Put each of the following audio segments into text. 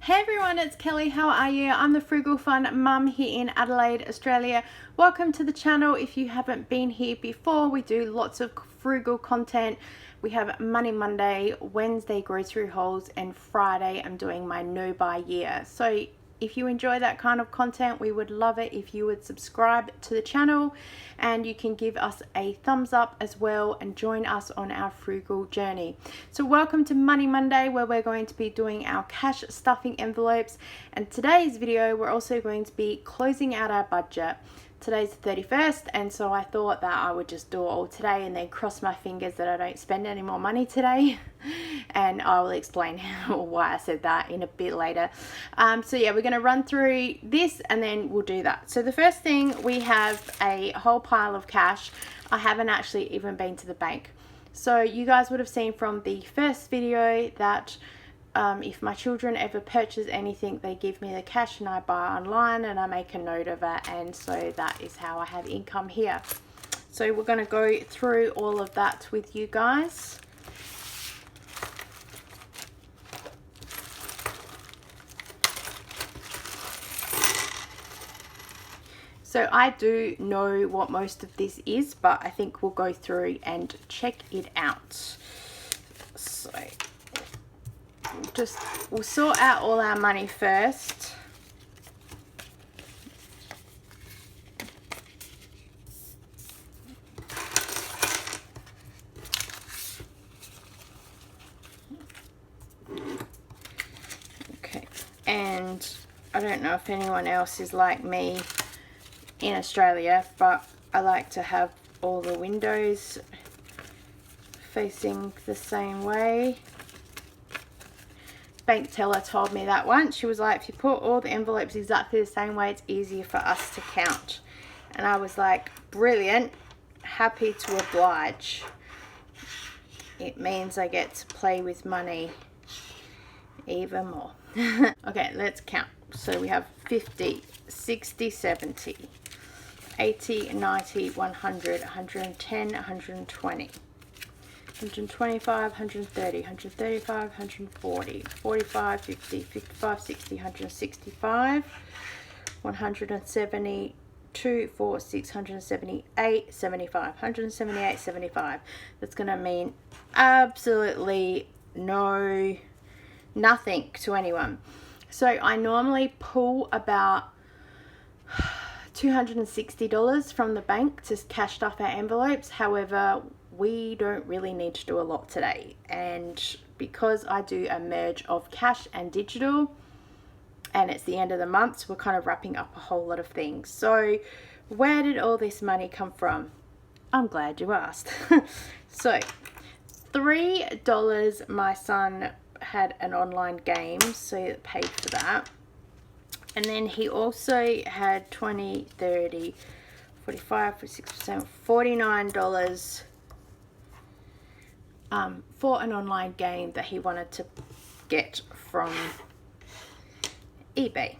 Hey everyone, it's Kelly. How are you? I'm the Frugal Fun Mum here in Adelaide, Australia. Welcome to the channel. If you haven't been here before, we do lots of frugal content. We have Money Monday, Wednesday grocery hauls, and Friday I'm doing my no buy year. So if you enjoy that kind of content, we would love it if you would subscribe to the channel, and you can give us a thumbs up as well and join us on our frugal journey. So welcome to Money Monday, where we're going to be doing our cash stuffing envelopes, and today's video we're also going to be closing out our budget. Today's the 31st, and so I thought that I would just do it all today and then cross my fingers that I don't spend any more money today. And I will explain why I said that in a bit later. So yeah, we're going to run through this and then we'll do that. So the first thing, we have a whole pile of cash. I haven't actually even been to the bank. So you guys would have seen from the first video that if my children ever purchase anything, they give me the cash and I buy online and I make a note of it, and so that is how I have income here. So we're going to go through all of that with you guys. So I do know what most of this is, but I think we'll go through and check it out. So we'll sort out all our money first. Okay, and I don't know if anyone else is like me in Australia, but I like to have all the windows facing the same way. Bank teller told me that once. She was like, if you put all the envelopes exactly the same way, it's easier for us to count. And I was like, brilliant, happy to oblige. It means I get to play with money even more. Okay, let's count. So we have 50, 60, 70, 80, 90, 100, 110, 120. 125, 130, 135, 140, 45, 50, 55, 60, 165, 172, 4, 678, 75, 178, 75. That's going to mean absolutely nothing to anyone. So I normally pull about $260 from the bank to cash stuff our envelopes. However, we don't really need to do a lot today, and because I do a merge of cash and digital and it's the end of the month, so we're kind of wrapping up a whole lot of things. So where did all this money come from? I'm glad you asked. So $3, my son had an online game, so it paid for that. And then he also had 20, 30, 45, 46%, $49 for an online game that he wanted to get from eBay.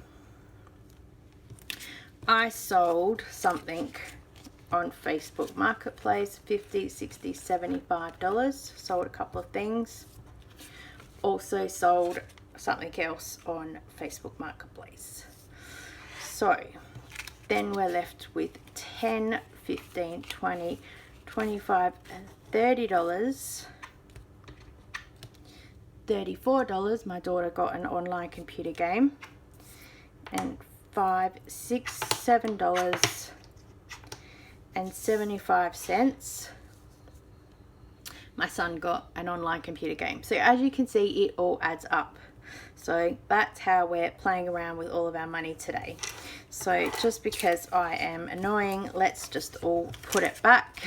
I sold something on Facebook Marketplace, $50, $60, $75. Sold a couple of things. Also sold something else on Facebook Marketplace. So then we're left with 10, 15, 20, 25, and $30. $34, my daughter got an online computer game, and $5, $6, $7 and 75 cents. My son got an online computer game. So as you can see, it all adds up. So that's how we're playing around with all of our money today. So just because I am annoying, let's just all put it back.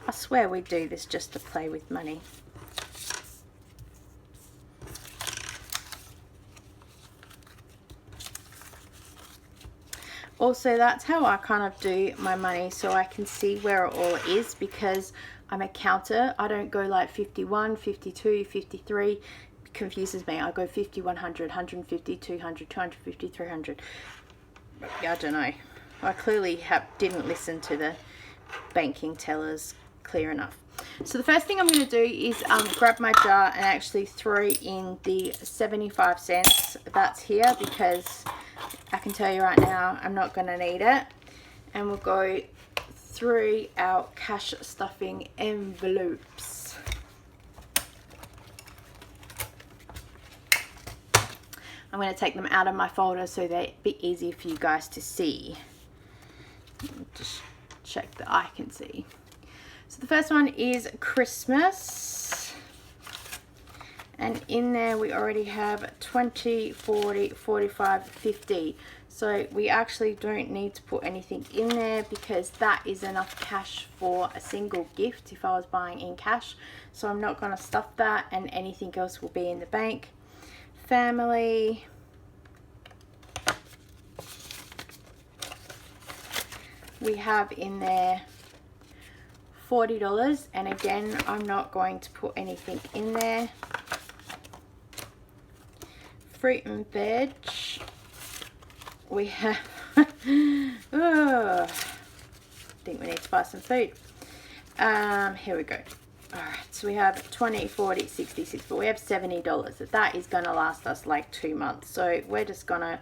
I swear we do this just to play with money. Also, that's how I kind of do my money, so I can see where it all is, because I'm a counter. I don't go like 51, 52, 53. It confuses me. I go 50, 100, 150, 200, 250, 300. I don't know. I clearly didn't listen to the banking tellers clear enough. So the first thing I'm going to do is grab my jar and actually throw in the 75 cents that's here, because I can tell you right now I'm not going to need it. And we'll go through our cash stuffing envelopes. I'm going to take them out of my folder so they'd be easier for you guys to see. Just check that I can see. So the first one is Christmas. And in there we already have 20, 40, 45, 50. So we actually don't need to put anything in there because that is enough cash for a single gift if I was buying in cash. So I'm not going to stuff that, and anything else will be in the bank. Family. We have in there $40, and again I'm not going to put anything in there. Fruit and veg. We have oh, I think we need to buy some food. Here we go. Alright, so we have 20, 40, 60, 60, but we have $70. That is going to last us like 2 months. So we're just going to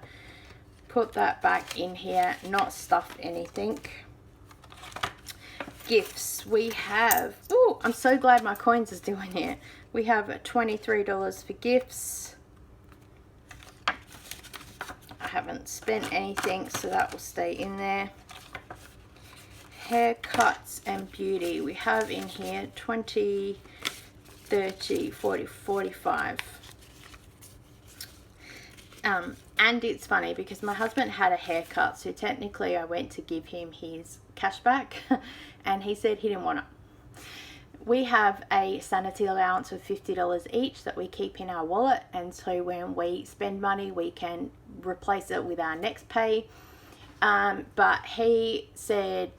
put that back in here, not stuff anything. Gifts. We have, oh, I'm so glad my coins is doing here. We have $23 for gifts. I haven't spent anything, so that will stay in there. Haircuts and beauty. We have in here 20, 30, 40, 45. And it's funny because my husband had a haircut, so technically I went to give him his cash back and he said he didn't want it. We have a sanity allowance of $50 each that we keep in our wallet, and so when we spend money we can replace it with our next pay. But he said,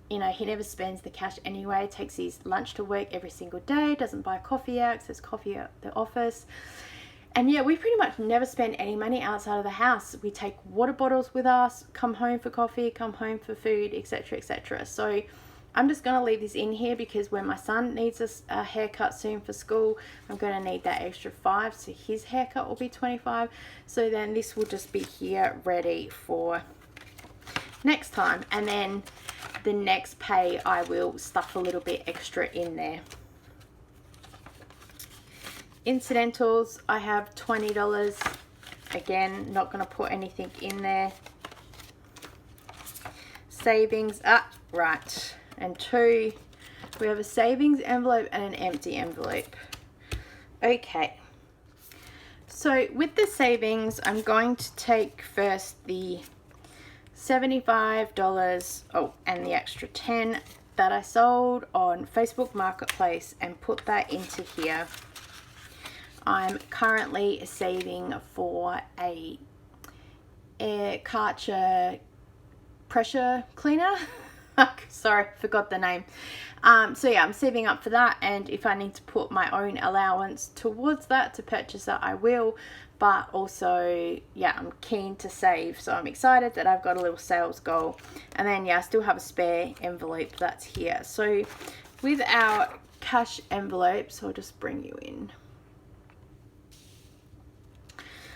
you know, he never spends the cash anyway, takes his lunch to work every single day, doesn't buy coffee out because there's coffee at the office. And yeah, we pretty much never spend any money outside of the house. We take water bottles with us, come home for coffee, come home for food, etc, etc. So I'm just going to leave this in here because when my son needs a haircut soon for school, I'm going to need that extra $5, so his haircut will be $25. So then this will just be here ready for next time, and then the next pay I will stuff a little bit extra in there. Incidentals, I have $20. Again, not going to put anything in there. Savings, right, and 2. We have a savings envelope and an empty envelope. Okay, so with the savings, I'm going to take first the $75, and the extra 10 that I sold on Facebook Marketplace, and put that into here. I'm currently saving for a air Karcher pressure cleaner. Sorry, forgot the name. So yeah, I'm saving up for that, and if I need to put my own allowance towards that to purchase that, I will. But also, yeah, I'm keen to save, so I'm excited that I've got a little sales goal. And then yeah, I still have a spare envelope that's here. So with our cash envelopes, I'll just bring you in.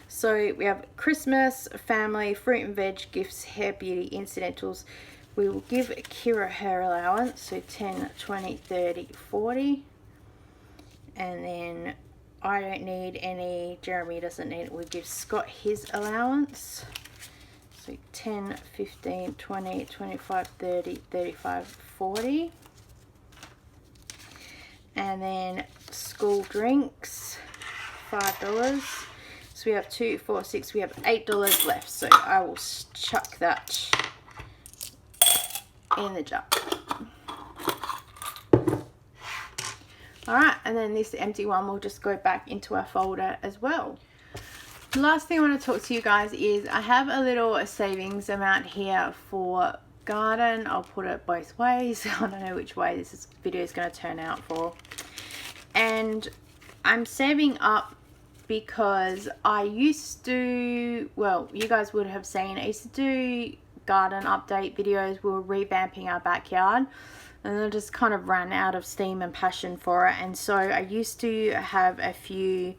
So we have Christmas, family, fruit and veg, gifts, hair, beauty, incidentals. We will give Kira her allowance, so 10, 20, 30, 40. And then I don't need any, Jeremy doesn't need it. We'll give Scott his allowance. So 10, 15, 20, 25, 30, 35, 40. And then school drinks, $5. So we have 2, 4, 6, we have $8 left. So I will chuck that in the jar. Alright, and then this empty one will just go back into our folder as well. The last thing I want to talk to you guys is I have a little savings amount here for garden. I'll put it both ways. I don't know which way this video is going to turn out for. And I'm saving up because I used to, well, you guys would have seen, I used to do garden update videos. We were revamping our backyard. and I just kind of ran out of steam and passion for it. And so I used to have a few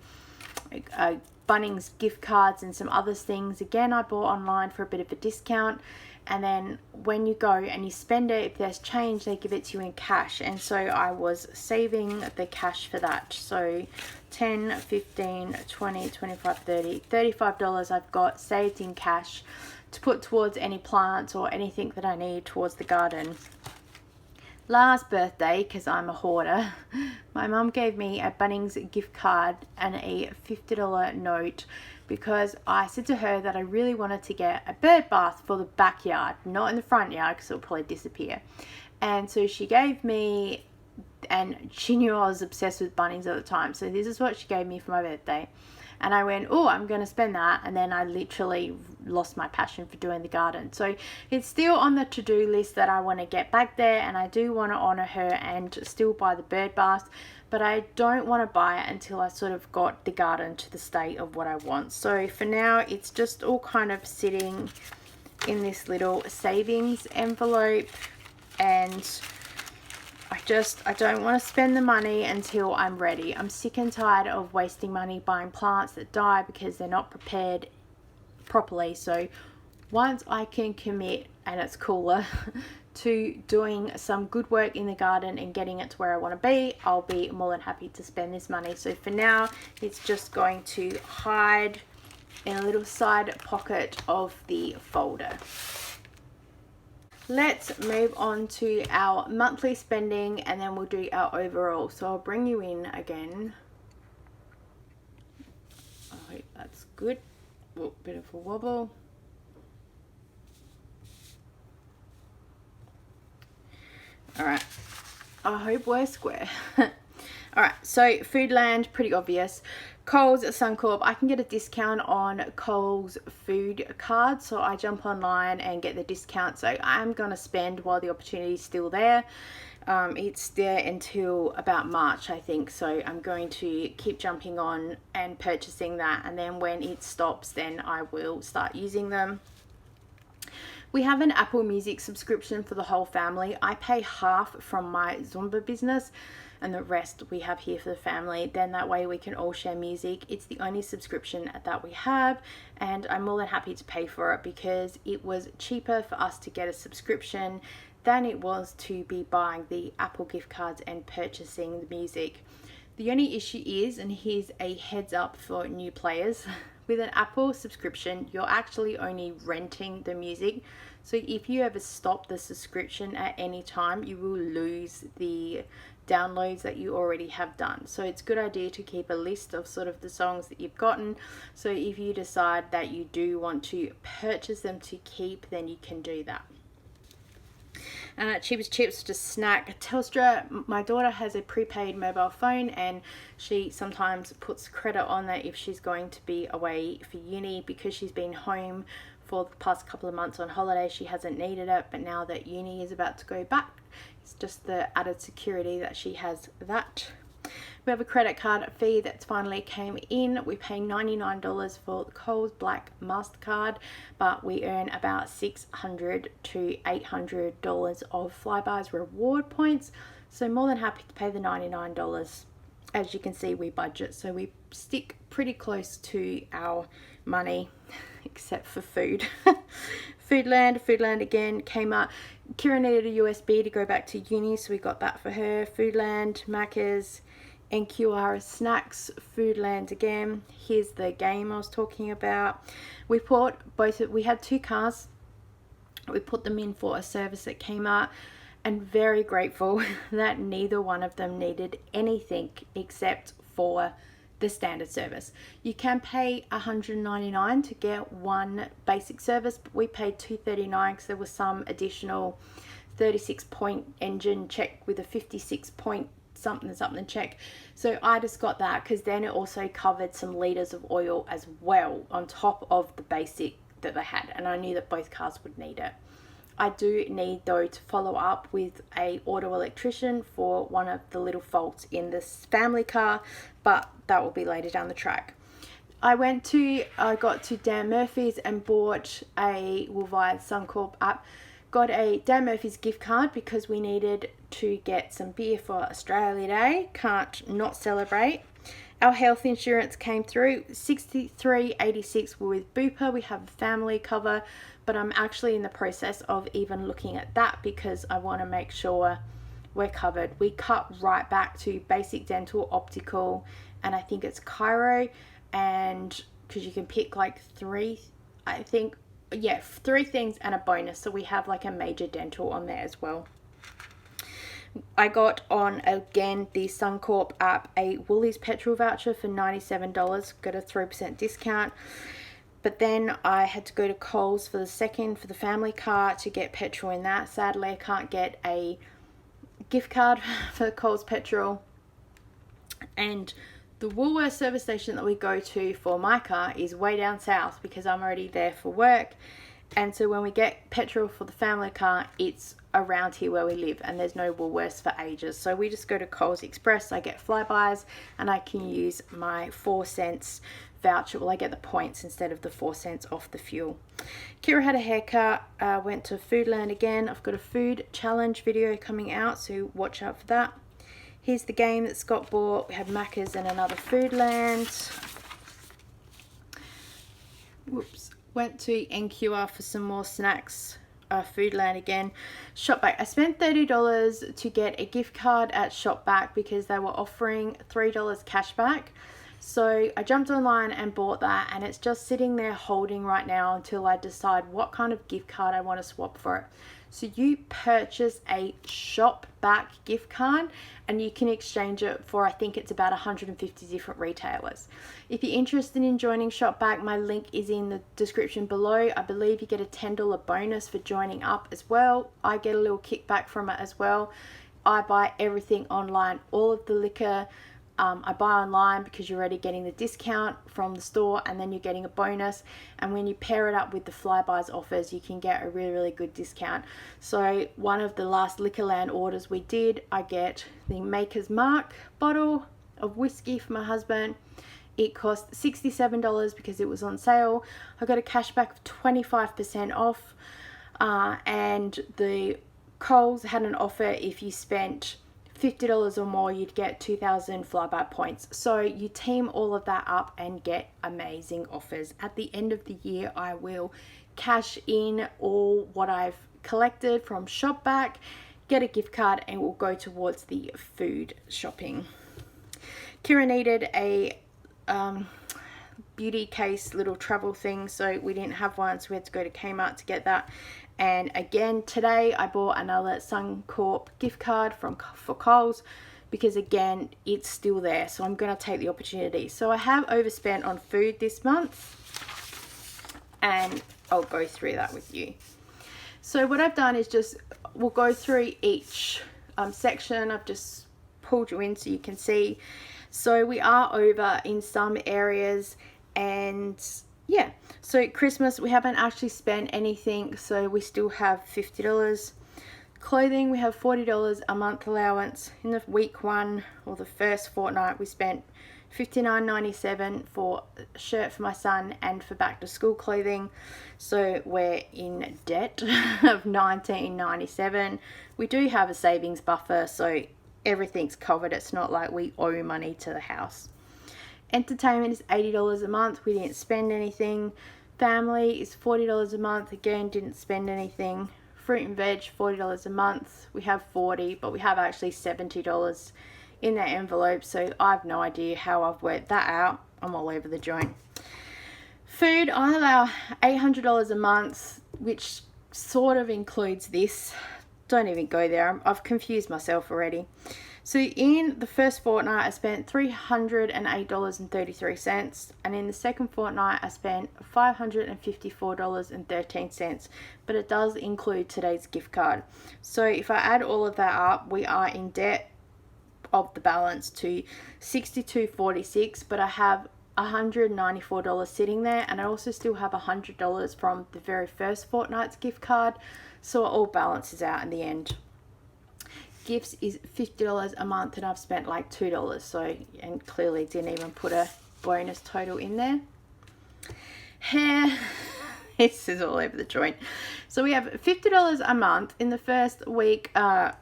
Bunnings gift cards and some other things. Again, I bought online for a bit of a discount, and then when you go and you spend it, if there's change, they give it to you in cash. And so I was saving the cash for that. So 10, 15, 20, 25, 30, $35 I've got saved in cash to put towards any plants or anything that I need towards the garden. Last birthday, because I'm a hoarder, my mum gave me a Bunnings gift card and a $50 note because I said to her that I really wanted to get a bird bath for the backyard, not in the front yard because it'll probably disappear. And so she gave me, and she knew I was obsessed with Bunnings at the time, so this is what she gave me for my birthday. And I went, oh, I'm going to spend that. And then I literally lost my passion for doing the garden. So it's still on the to-do list that I want to get back there. And I do want to honor her and still buy the bird bath. But I don't want to buy it until I sort of got the garden to the state of what I want. So for now, it's just all kind of sitting in this little savings envelope. And I don't want to spend the money until I'm ready. I'm sick and tired of wasting money buying plants that die because they're not prepared properly. So once I can commit, and it's cooler, to doing some good work in the garden and getting it to where I want to be, I'll be more than happy to spend this money. So for now, it's just going to hide in a little side pocket of the folder. Let's move on to our monthly spending, and then we'll do our overall. So I'll bring you in again. I hope that's good. Oh, bit of a wobble. All right, I hope we're square. All right, so Foodland, pretty obvious. Coles, Suncorp, I can get a discount on Coles food cards, so I jump online and get the discount. So I'm going to spend while the opportunity is still there. It's there until about March, I think, so I'm going to keep jumping on and purchasing that, and then when it stops, then I will start using them. We have an Apple Music subscription for the whole family. I pay half from my Zumba business, and the rest we have here for the family. Then that way we can all share music. It's the only subscription that we have, and I'm more than happy to pay for it because it was cheaper for us to get a subscription than it was to be buying the Apple gift cards and purchasing the music. The only issue is, and here's a heads up for new players, with an Apple subscription, you're actually only renting the music. So if you ever stop the subscription at any time, you will lose the downloads that you already have done. So it's a good idea to keep a list of sort of the songs that you've gotten. So if you decide that you do want to purchase them to keep, then you can do that. And at Cheapest Chips, just snack. Telstra, my daughter has a prepaid mobile phone, and she sometimes puts credit on that if she's going to be away for uni. Because she's been home for the past couple of months on holiday, she hasn't needed it, but now that uni is about to go back, it's just the added security that she has that. We have a credit card fee that's finally came in. We pay $99 for the Coles Black MasterCard, but we earn about $600 to $800 of Flybuys reward points. So more than happy to pay the $99. As you can see, we budget, so we stick pretty close to our money, except for food. Foodland again came up. Kira needed a USB to go back to uni, so we got that for her. Foodland, Macca's, NQR snacks, Foodland again. Here's the game I was talking about. We had two cars. We put them in for a service at Kmart, and very grateful that neither one of them needed anything except for the standard service. You can pay $199 to get one basic service, but we paid $239 because there was some additional 36-point engine check with a 56-point something check. So I just got that because then it also covered some liters of oil as well on top of the basic that they had, and I knew that both cars would need it. I do need though to follow up with a auto electrician for one of the little faults in this family car, but that will be later down the track. I got to Dan Murphy's and bought via Suncorp app, Got a Dan Murphy's gift card because we needed to get some beer for Australia Day. Can't not celebrate. Our health insurance came through, $63.86 with Bupa. We have a family cover, but I'm actually in the process of even looking at that because I want to make sure we're covered. We cut right back to basic dental, optical, and I think it's chiro, and because you can pick like three things and a bonus, so we have like a major dental on there as well. I got on, again, the Suncorp app, a Woolies petrol voucher for $97, got a 3% discount. But then I had to go to Coles for the family car to get petrol in that. Sadly, I can't get a gift card for Coles petrol. And the Woolworths service station that we go to for my car is way down south because I'm already there for work. And so when we get petrol for the family car, it's around here where we live, and there's no Woolworths for ages. So we just go to Coles Express. I get flybys and I can use my 4 cents voucher. Well, I get the points instead of the 4 cents off the fuel. Kira had a haircut, went to Foodland again. I've got a food challenge video coming out, so watch out for that. Here's the game that Scott bought. We have Macca's and another Foodland. Whoops. Went to NQR for some more snacks. Foodland again. Shopback. I spent $30 to get a gift card at Shopback because they were offering $3 cash back. So I jumped online and bought that, and it's just sitting there holding right now until I decide what kind of gift card I want to swap for it. So you purchase a Shopback gift card and you can exchange it for, I think it's about 150 different retailers. If you're interested in joining Shopback, my link is in the description below. I believe you get a $10 bonus for joining up as well. I get a little kickback from it as well. I buy everything online, all of the liquor. I buy online because you're already getting the discount from the store, and then you're getting a bonus. And when you pair it up with the Flybuys offers, you can get a really, really good discount. So one of the last Liquorland orders we did, I get the Maker's Mark bottle of whiskey for my husband. It cost $67 because it was on sale. I got a cashback of 25% off. And the Coles had an offer if you spent $50 or more, you'd get 2,000 Flybuy points. So you team all of that up and get amazing offers. At the end of the year, I will cash in all what I've collected from Shopback, get a gift card, and will go towards the food shopping. Kira needed a beauty case little travel thing, so we didn't have one, so we had to go to Kmart to get that. And again, today I bought another Suncorp gift card for Coles because, again, it's still there. So I'm going to take the opportunity. So I have overspent on food this month, and I'll go through that with you. So what I've done is we'll go through each section. I've just pulled you in so you can see. So we are over in some areas, and yeah, so Christmas, we haven't actually spent anything, so we still have $50. Clothing, we have $40 a month allowance. In the week one, or the first fortnight, we spent $59.97 for a shirt for my son and for back to school clothing. So we're in debt of $19.97. We do have a savings buffer, so everything's covered. It's not like we owe money to the house. Entertainment is $80 a month. We didn't spend anything. Family is $40 a month. Again, didn't spend anything. Fruit and veg, $40 a month. We have $40, but we have actually $70 in that envelope. So I have no idea how I've worked that out. I'm all over the joint. Food, I allow $800 a month, which sort of includes this. Don't even go there. I've confused myself already. So in the first fortnight, I spent $308.33, and in the second fortnight, I spent $554.13, but it does include today's gift card. So if I add all of that up, we are in debt of the balance to $62.46, but I have $194 sitting there, and I also still have $100 from the very first fortnight's gift card, so it all balances out in the end. Gifts is $50 a month, and I've spent like $2, so, and clearly didn't even put a bonus total in there. Hair This is all over the joint. So we have $50 a month in the first week and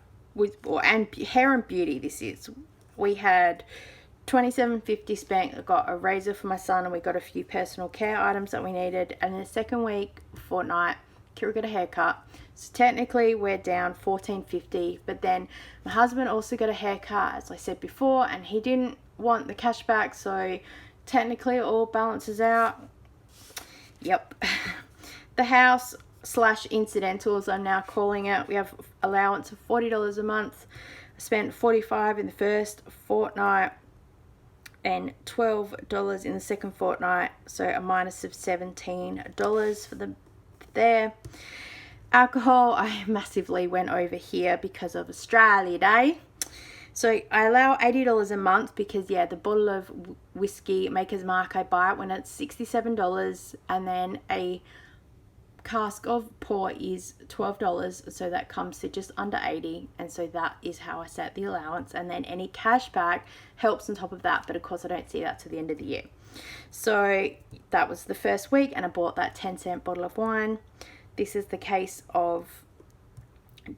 hair and beauty. This is, we had $27.50 spent. I got a razor for my son, and we got a few personal care items that we needed. And in the second week, fortnight, Kira got a haircut. So technically we're down $14.50, but then my husband also got a haircut, as I said before, and he didn't want the cash back, so technically it all balances out. Yep. The house / incidentals, I'm now calling it. We have allowance of $40 a month. I spent $45 in the first fortnight and $12 in the second fortnight, so a minus of $17 for there. Alcohol, I massively went over here because of Australia Day. So I allow $80 a month because, yeah, the bottle of whiskey, Maker's Mark, I buy it when it's $67, and then a cask of port is $12, so that comes to just under $80, and so that is how I set the allowance. And then any cash back helps on top of that, but of course I don't see that till the end of the year. So that was the first week, and I bought that 10-cent bottle of wine. This is the case of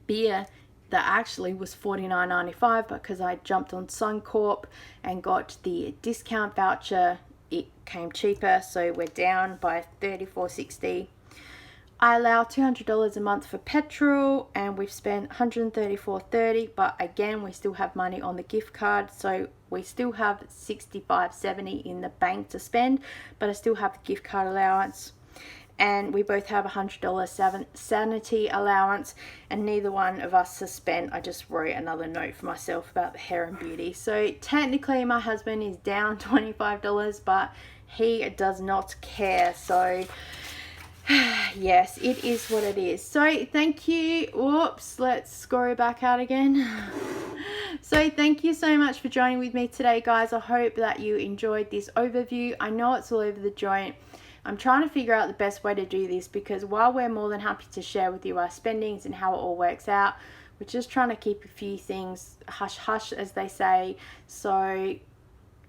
beer that actually was $49.95, but because I jumped on Suncorp and got the discount voucher, it came cheaper, so we're down by $34.60. I allow $200 a month for petrol, and we've spent $134.30, but again, we still have money on the gift card, so we still have $65.70 in the bank to spend, but I still have the gift card allowance. And we both have $100 sanity allowance, and neither one of us has spent. I just wrote another note for myself about the hair and beauty. So technically my husband is down $25, but he does not care. So yes, it is what it is. So thank you. Whoops, let's scroll back out again. So thank you so much for joining with me today, guys. I hope that you enjoyed this overview. I know it's all over the joint. I'm trying to figure out the best way to do this, because while we're more than happy to share with you our spendings and how it all works out, we're just trying to keep a few things hush hush, as they say. So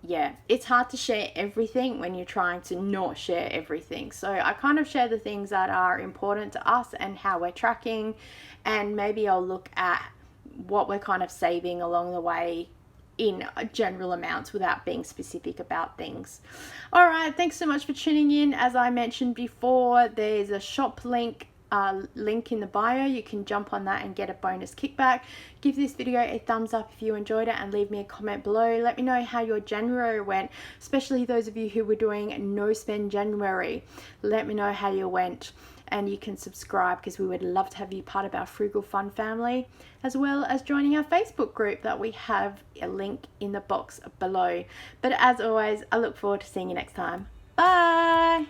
yeah, it's hard to share everything when you're trying to not share everything. So I kind of share the things that are important to us and how we're tracking, and maybe I'll look at what we're kind of saving along the way in general amounts without being specific about things. All right, thanks so much for tuning in. As I mentioned before, there's a shop link in the bio. You can jump on that and get a bonus kickback. Give this video a thumbs up if you enjoyed it, and leave me a comment below. Let me know how your January went, especially those of you who were doing no spend January. Let me know how you went. And you can subscribe, because we would love to have you part of our Frugal Fun family, as well as joining our Facebook group that we have a link in the box below. But as always, I look forward to seeing you next time. Bye!